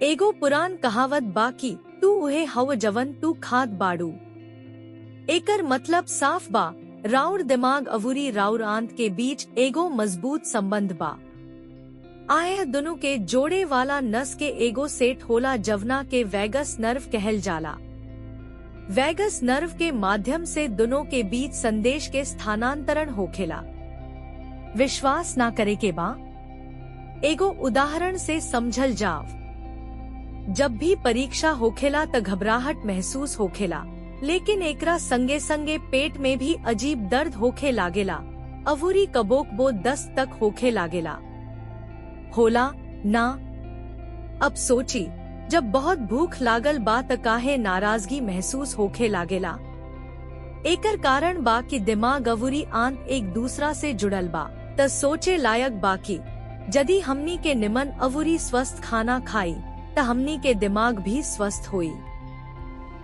एगो पुरान कहावत बाकी तू उहे हव जवन तू खाद बाड़ू। एकर मतलब साफ बा, राउर दिमाग अवुरी राउर आंत के बीच एगो मजबूत संबंध बा। आए दोनों के जोड़े वाला नस के एगो सेट होला जवना के वैगस नर्व कहल जाला। वैगस नर्व के माध्यम से दोनों के बीच संदेश के स्थानांतरण होखेला। विश्वास ना करे के बा, एगो उदाहरण से समझल जाव। जब भी परीक्षा होखेला त घबराहट महसूस होखेला, लेकिन एकरा संगे संगे पेट में भी अजीब दर्द होखे लागेला। अवूरी कबोकबो दस्त तक होखे लागेला। होला ना? अब सोची, जब बहुत भूख लागल बा त काहे नाराजगी महसूस होखे लागेला। एकर कारण बा कि दिमाग अवूरी आंत एक दूसरा से जुड़ल बा। त सोचे लायक बाकी यदि हमनी के निमन अवूरी स्वस्थ खाना खाई त हमनी के दिमाग भी स्वस्थ होई।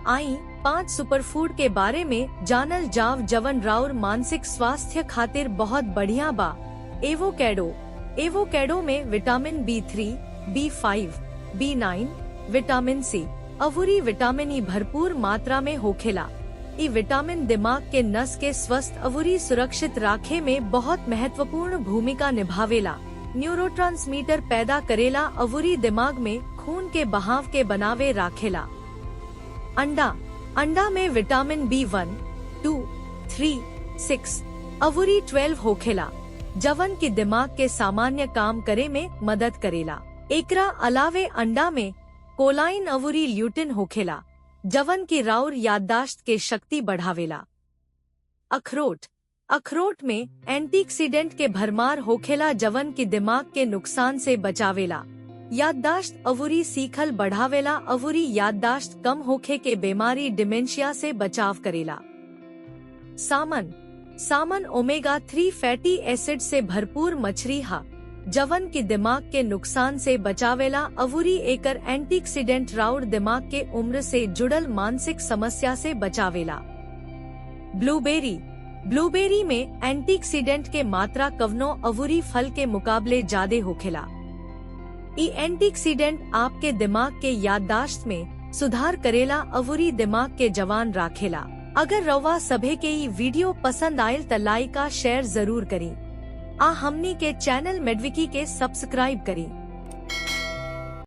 आई 5 सुपरफूड के बारे में जानल जाव जवन राउर मानसिक स्वास्थ्य खातिर बहुत बढ़िया बा। एवोकेडो में vitamin B3, B5, B9, vitamin C अवूरी विटामिन ई भरपूर मात्रा में होखेला। ई विटामिन दिमाग के नस के स्वस्थ अवूरी सुरक्षित राखे में बहुत महत्वपूर्ण भूमिका निभावेला। न्यूरोट्रांसमीटर पैदा करेला, अवूरी दिमाग में खून के बहाव के बनावे राखेला। अंडा में विटामिन B1, 2, 3, 6 अवूरी 12 होखेला, जवन की दिमाग के सामान्य काम करे में मदद करेला। एकरा अलावे अंडा में कोलाइन अवूरी ल्यूटिन होखेला, जवन की राउर याददाश्त के शक्ति बढ़ावेला। अखरोट में एंटीऑक्सीडेंट के भरमार होखेला, जवन की दिमाग के नुकसान से बचावेला। याददाश्त अवूरी सीखल बढ़ावेला, अवूरी याददाश्त कम होखे के बीमारी डिमेंशिया से बचाव करेला। सामन ओमेगा 3 फैटी एसिड से भरपूर मछली हा, जवन की दिमाग के नुकसान से बचावेला। अवूरी एकर एंटीऑक्सीडेंट राउर दिमाग के उम्र से जुड़ल मानसिक समस्या से बचावेला। ब्लूबेरी में एंटीऑक्सीडेंट के मात्रा कवनो अवूरी फल के मुकाबले ज्यादा होखेला। ई एंटीऑक्सीडेंट आपके दिमाग के याददाश्त में सुधार करेला, अवूरी दिमाग के जवान राखेला। अगर रवा सभे के ई वीडियो पसंद आयल त लाइक आ शेयर जरूर करी। हमनी के चैनल मेडविकी के सब्सक्राइब करी।